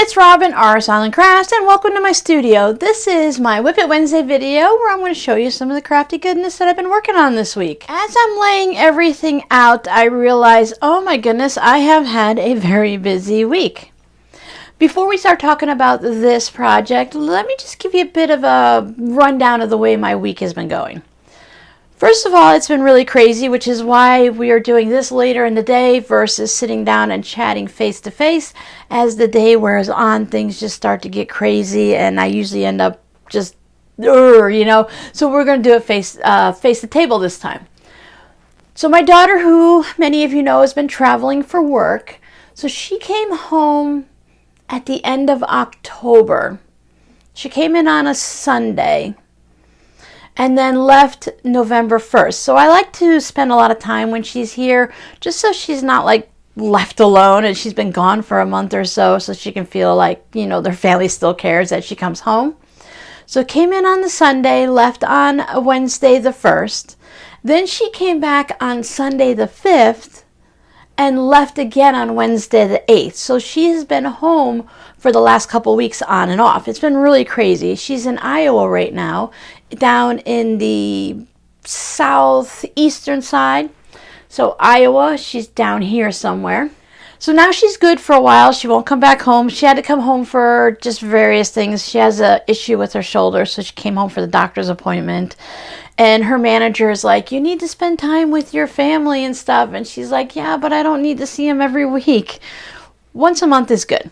it's Robin, RsIslandCrafts, and welcome to my studio. This is my Whipit Wednesday video where I'm going to show you some of the crafty goodness that I've been working on this week. As I'm laying everything out, I realize, oh my goodness, I have had a very busy week. Before we start talking about this project, let me just give you a bit of a rundown of the way my week has been going. First of all, it's been really crazy, which is why we are doing this later in the day versus sitting down and chatting face to face. As the day wears on, things just start to get crazy, and I usually end up just, so we're going to do it face the table this time. So my daughter, who many of you know has been traveling for work, so she came home at the end of October. She came in on a Sunday and then left November 1st. So I like to spend a lot of time when she's here, just so she's not like left alone and she's been gone for a month or so she can feel like, their family still cares that she comes home. So came in on the Sunday, left on Wednesday the 1st. Then she came back on Sunday the 5th and left again on Wednesday the 8th. So she has been home for the last couple weeks on and off. It's been really crazy. She's in Iowa right now, down in the southeastern side. So Iowa, she's down here somewhere. So now she's good for a while. She won't come back home. She had to come home for just various things. She has an issue with her shoulder, so she came home for the doctor's appointment. And her manager is like, you need to spend time with your family and stuff. And she's like, yeah, but I don't need to see them every week. Once a month is good.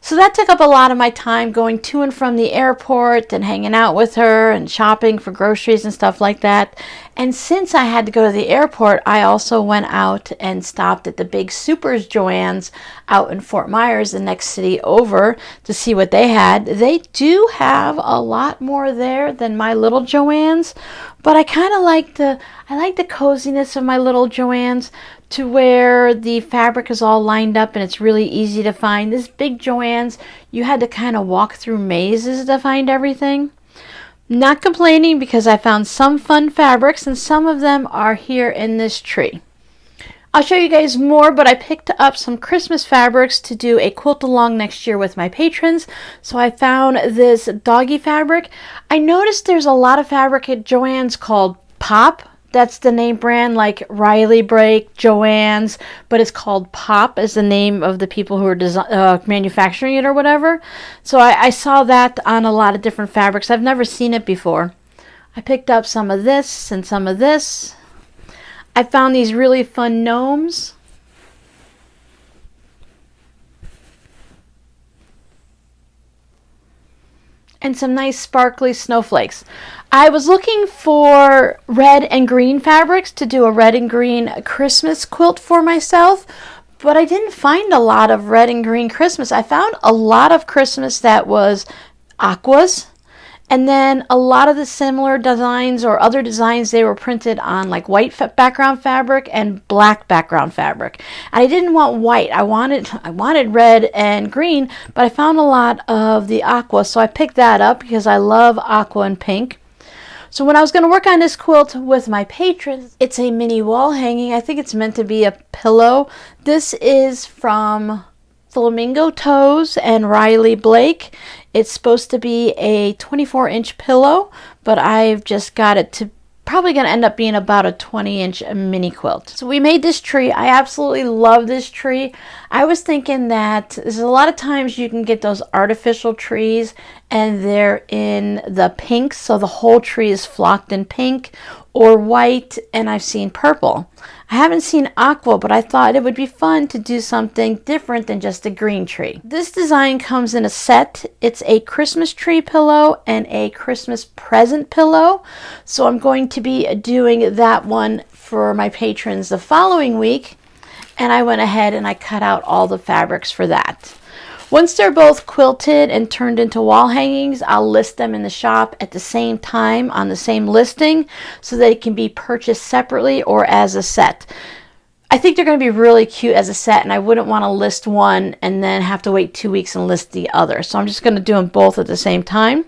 So that took up a lot of my time going to and from the airport and hanging out with her and shopping for groceries and stuff like that. And since I had to go to the airport, I also went out and stopped at the big Supers Joann's out in Fort Myers, the next city over, to see what they had. They do have a lot more there than my little Joann's, but I kind of like the coziness of my little Joann's, to where the fabric is all lined up and it's really easy to find. This big Joann's, you had to kind of walk through mazes to find everything. Not complaining, because I found some fun fabrics and some of them are here in this tree. I'll show you guys more, but I picked up some Christmas fabrics to do a quilt along next year with my patrons. So I found this doggy fabric. I noticed there's a lot of fabric at Joann's called Pop. That's the name brand, like Riley Break, Joann's, but it's called Pop as the name of the people who are manufacturing it or whatever. So I saw that on a lot of different fabrics. I've never seen it before. I picked up some of this and some of this. I found these really fun gnomes. And some nice sparkly snowflakes. I was looking for red and green fabrics to do a red and green Christmas quilt for myself, but I didn't find a lot of red and green Christmas. I found a lot of Christmas that was aquas, and then a lot of the similar designs or other designs, they were printed on like white background fabric and black background fabric. And I didn't want white. I wanted red and green, but I found a lot of the aqua, so I picked that up because I love aqua and pink. So when I was going to work on this quilt with my patrons, it's a mini wall hanging. I think it's meant to be a pillow. This is from Flamingo Toes and Riley Blake. It's supposed to be a 24-inch pillow, but I've just got it to probably going to end up being about a 20-inch mini quilt. So we made this tree. I absolutely love this tree. I was thinking that there's a lot of times you can get those artificial trees and they're in the pink, so the whole tree is flocked in pink or white, and I've seen purple. I haven't seen aqua, but I thought it would be fun to do something different than just a green tree. This design comes in a set. It's a Christmas tree pillow and a Christmas present pillow. So I'm going to be doing that one for my patrons the following week. And I went ahead and I cut out all the fabrics for that. Once they're both quilted and turned into wall hangings, I'll list them in the shop at the same time on the same listing so they can be purchased separately or as a set. I think they're going to be really cute as a set, and I wouldn't want to list one and then have to wait 2 weeks and list the other. So I'm just going to do them both at the same time.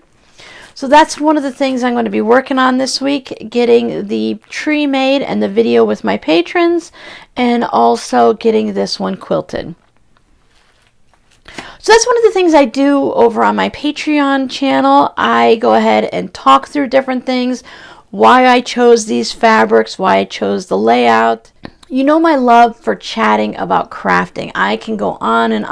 So that's one of the things I'm going to be working on this week, getting the tree made and the video with my patrons, and also getting this one quilted. So that's one of the things I do over on my Patreon channel. I go ahead and talk through different things, why I chose these fabrics, why I chose the layout. You know my love for chatting about crafting. I can go on, and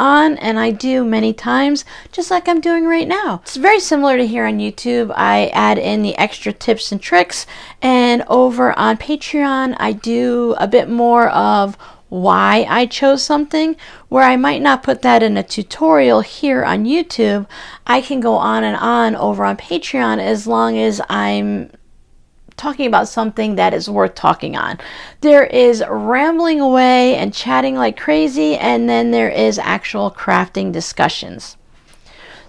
I do many times, just like I'm doing right now. It's very similar to here on YouTube. I add in the extra tips and tricks, and over on Patreon, I do a bit more of why I chose something, where I might not put that in a tutorial here on YouTube. I can go on and on over on Patreon as long as I'm talking about something that is worth talking on. There is rambling away and chatting like crazy, and then there is actual crafting discussions.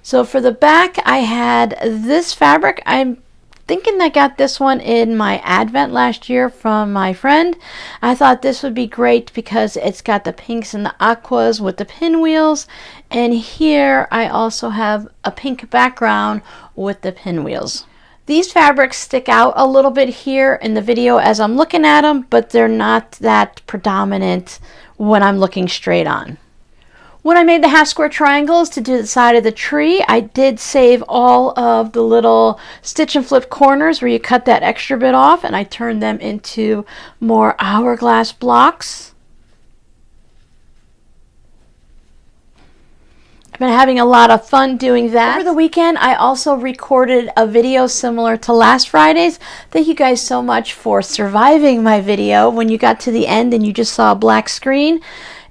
So for the back, I had this fabric. I'm thinking I got this one in my advent last year from my friend. I thought this would be great because it's got the pinks and the aquas with the pinwheels, and here I also have a pink background with the pinwheels. These fabrics stick out a little bit here in the video as I'm looking at them, but they're not that predominant when I'm looking straight on. When I made the half square triangles to do the side of the tree, I did save all of the little stitch and flip corners where you cut that extra bit off, and I turned them into more hourglass blocks. I've been having a lot of fun doing that. Over the weekend, I also recorded a video similar to last Friday's. Thank you guys so much for surviving my video when you got to the end and you just saw a black screen.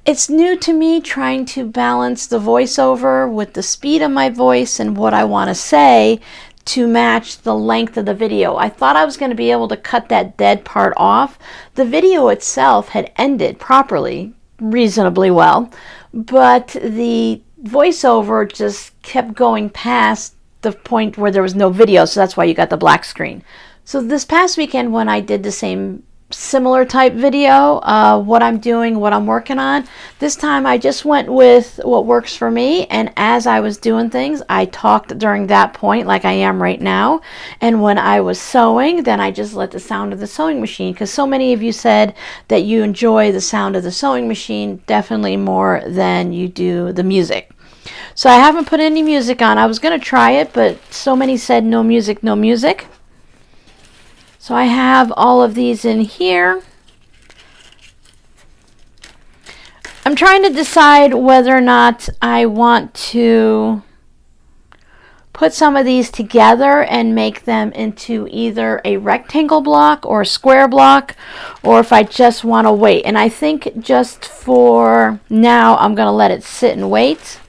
It's new to me trying to balance the voiceover with the speed of my voice and what I want to say to match the length of the video. I thought I was going to be able to cut that dead part off. The video itself had ended properly, reasonably well, but the voiceover just kept going past the point where there was no video, so that's why you got the black screen. So this past weekend when I did the same similar type video, what I'm doing, what I'm working on, this time I just went with what works for me, and as I was doing things, I talked during that point like I am right now, and when I was sewing, then I just let the sound of the sewing machine, because so many of you said that you enjoy the sound of the sewing machine definitely more than you do the music. So I haven't put any music on. I was going to try it, but so many said no music, no music. So I have all of these in here. I'm trying to decide whether or not I want to put some of these together and make them into either a rectangle block or a square block, or if I just want to wait. And I think just for now, I'm going to let it sit and wait,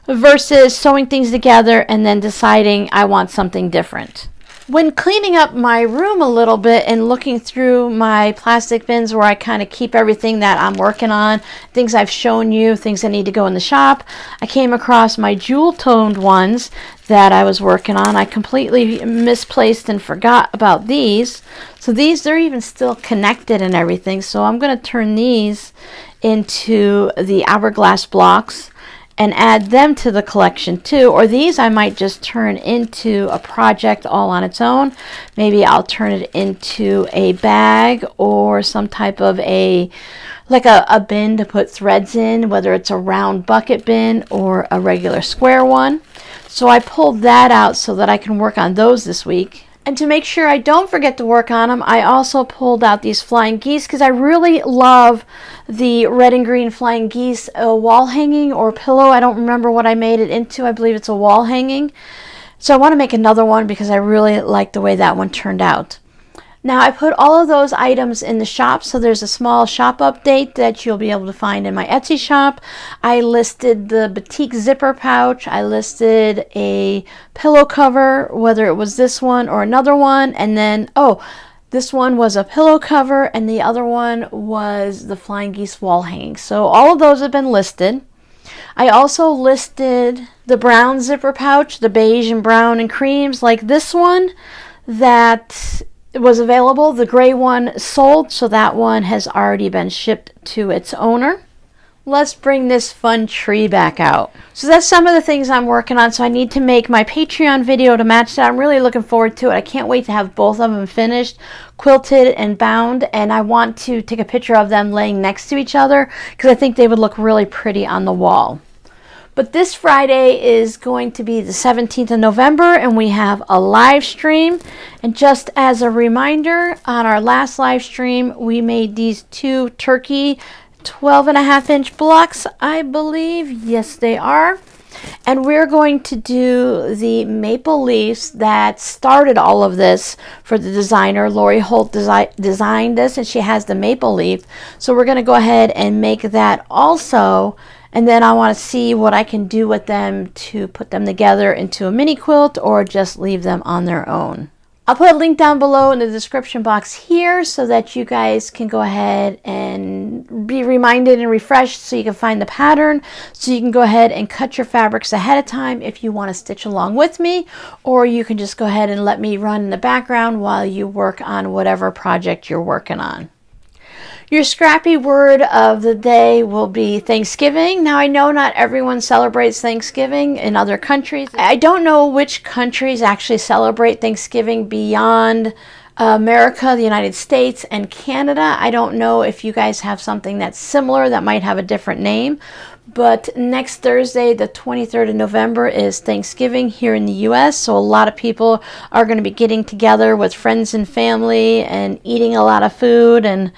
versus sewing things together and then deciding I want something different. When cleaning up my room a little bit and looking through my plastic bins where I kind of keep everything that I'm working on, things I've shown you, things that need to go in the shop, I came across my jewel-toned ones that I was working on. I completely misplaced and forgot about these. So these, they're even still connected and everything. So I'm going to turn these into the hourglass blocks and add them to the collection too. Or these I might just turn into a project all on its own. Maybe I'll turn it into a bag or some type of a bin to put threads in, whether it's a round bucket bin or a regular square one. So I pulled that out so that I can work on those this week. And to make sure I don't forget to work on them, I also pulled out these flying geese because I really love the red and green flying geese wall hanging or pillow. I don't remember what I made it into. I believe it's a wall hanging. So I want to make another one because I really like the way that one turned out. Now I put all of those items in the shop, so there's a small shop update that you'll be able to find in my Etsy shop. I listed the batik zipper pouch, I listed a pillow cover, whether it was this one or another one, and then, this one was a pillow cover and the other one was the flying geese wall hanging. So all of those have been listed. I also listed the brown zipper pouch, the beige and brown and creams like this one that was available. The gray one sold, so that one has already been shipped to its owner. Let's bring this fun tree back out. So that's some of the things I'm working on. So I need to make my Patreon video to match that. I'm really looking forward to it. I can't wait to have both of them finished, quilted and bound, and I want to take a picture of them laying next to each other because I think they would look really pretty on the wall. But this Friday is going to be the 17th of November, and we have a live stream. And just as a reminder, on our last live stream, we made these two turkey 12.5-inch blocks, I believe. Yes, they are. And we're going to do the maple leaves that started all of this for the designer. Lori Holt designed this, and she has the maple leaf. So we're going to go ahead and make that also. And then I want to see what I can do with them to put them together into a mini quilt or just leave them on their own. I'll put a link down below in the description box here so that you guys can go ahead and be reminded and refreshed so you can find the pattern. So you can go ahead and cut your fabrics ahead of time if you want to stitch along with me, or you can just go ahead and let me run in the background while you work on whatever project you're working on. Your scrappy word of the day will be Thanksgiving. Now, I know not everyone celebrates Thanksgiving in other countries. I don't know which countries actually celebrate Thanksgiving beyond America, the United States, and Canada. I don't know if you guys have something that's similar that might have a different name. But next Thursday, the 23rd of November, is Thanksgiving here in the U.S. So a lot of people are going to be getting together with friends and family and eating a lot of food and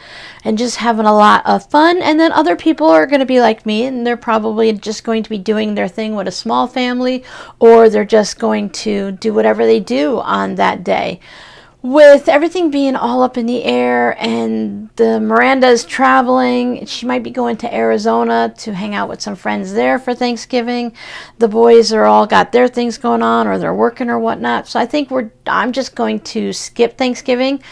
just having a lot of fun. And then other people are going to be like me, and they're probably just going to be doing their thing with a small family, or they're just going to do whatever they do on that day. With everything being all up in the air, and Miranda's traveling, she might be going to Arizona to hang out with some friends there for Thanksgiving. The boys are all got their things going on, or they're working or whatnot. So I think I'm just going to skip Thanksgiving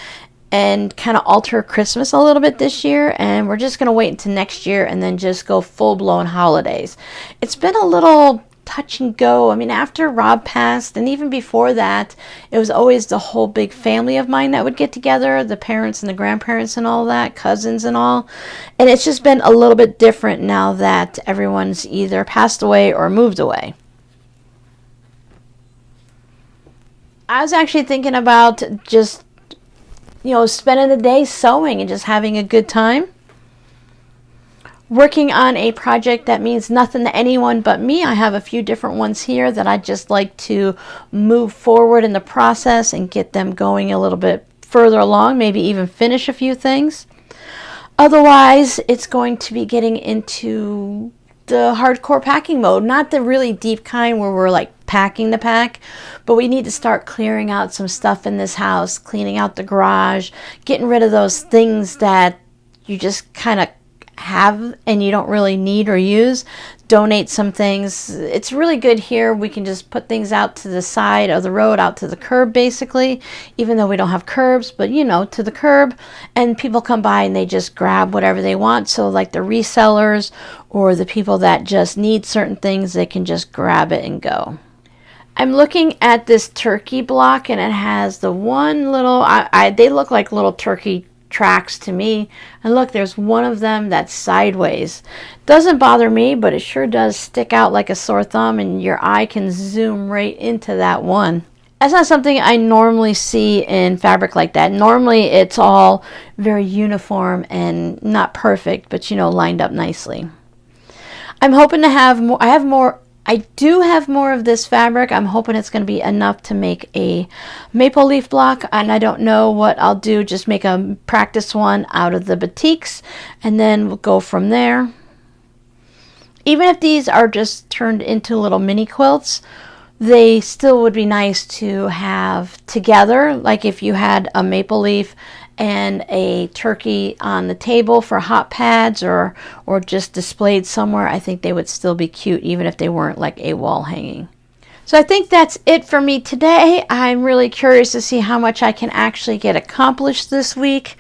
and kind of alter Christmas a little bit this year, and we're just going to wait until next year and then just go full-blown holidays. It's been a little touch and go. I mean, after Rob passed, and even before that, it was always the whole big family of mine that would get together, the parents and the grandparents and all that, cousins and all. And it's just been a little bit different now that everyone's either passed away or moved away. I was actually thinking about just, spending the day sewing and just having a good time. Working on a project that means nothing to anyone but me. I have a few different ones here that I'd just like to move forward in the process and get them going a little bit further along, maybe even finish a few things. Otherwise, it's going to be getting into the hardcore packing mode, not the really deep kind where we're like packing the pack, but we need to start clearing out some stuff in this house, cleaning out the garage, getting rid of those things that you just kind of have and you don't really need or use. Donate some things. It's really good here. We can just put things out to the side of the road, out to the curb basically, even though we don't have curbs, but to the curb, and people come by and they just grab whatever they want. So like the resellers or the people that just need certain things, they can just grab it and go. I'm looking at this turkey block, and it has the one little, they look like little turkey tracks to me, and look, there's one of them that's sideways. Doesn't bother me, but it sure does stick out like a sore thumb, and your eye can zoom right into that one. That's not something I normally see in fabric like that. Normally it's all very uniform and not perfect, but lined up nicely. I'm hoping to have more. I do have more of this fabric. I'm hoping it's going to be enough to make a maple leaf block, and I don't know what I'll do. Just make a practice one out of the batiks, and then we'll go from there. Even if these are just turned into little mini quilts, they still would be nice to have together. Like if you had a maple leaf and a turkey on the table for hot pads or just displayed somewhere, I think they would still be cute even if they weren't like a wall hanging. So I think that's it for me today. I'm really curious to see how much I can actually get accomplished this week.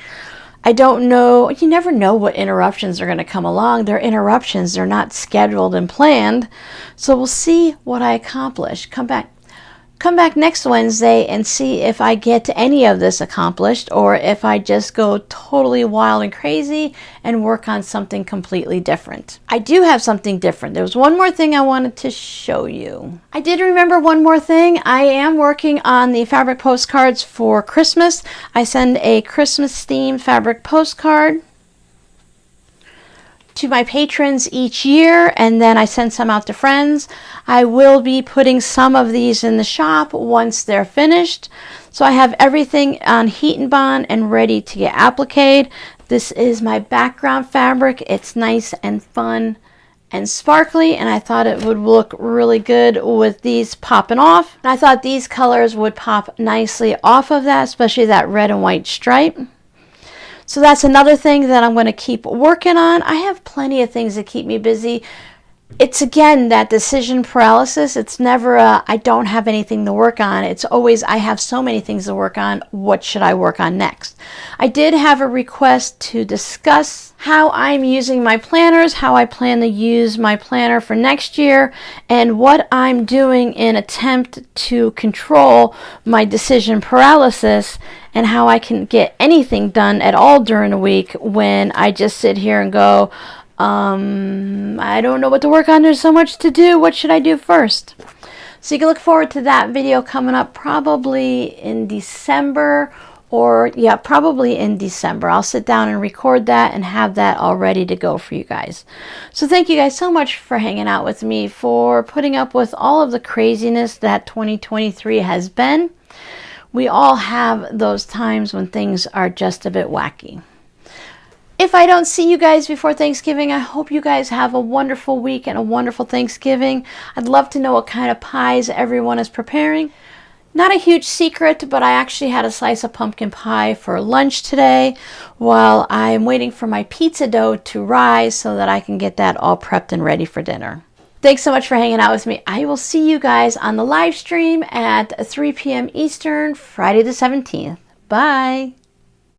I don't know. You never know what interruptions are going to come along. They're interruptions. They're not scheduled and planned. So we'll see what I accomplish. Come back next Wednesday and see if I get any of this accomplished, or if I just go totally wild and crazy and work on something completely different. I do have something different. There was one more thing I wanted to show you. I did remember one more thing. I am working on the fabric postcards for Christmas. I send a Christmas themed fabric postcard to my patrons each year, and then I send some out to friends. I will be putting some of these in the shop once they're finished. So I have everything on heat and bond and ready to get appliqued. This is my background fabric. It's nice and fun and sparkly, and I thought it would look really good with these popping off. And I thought these colors would pop nicely off of that, especially that red and white stripe. So that's another thing that I'm going to keep working on. I have plenty of things that keep me busy. It's again that decision paralysis. It's never I don't have anything to work on. It's always I have so many things to work on. What should I work on next? I did have a request to discuss how I'm using my planners, how I plan to use my planner for next year, and what I'm doing in attempt to control my decision paralysis, and how I can get anything done at all during the week when I just sit here and go, I don't know what to work on. There's so much to do. What should I do first? So you can look forward to that video coming up probably in December, or yeah, probably in December. I'll sit down and record that and have that all ready to go for you guys. So thank you guys so much for hanging out with me, for putting up with all of the craziness that 2023 has been. We all have those times when things are just a bit wacky. If I don't see you guys before Thanksgiving, I hope you guys have a wonderful week and a wonderful Thanksgiving. I'd love to know what kind of pies everyone is preparing. Not a huge secret, but I actually had a slice of pumpkin pie for lunch today while I'm waiting for my pizza dough to rise so that I can get that all prepped and ready for dinner. Thanks so much for hanging out with me. I will see you guys on the live stream at 3 p.m. Eastern, Friday the 17th. Bye.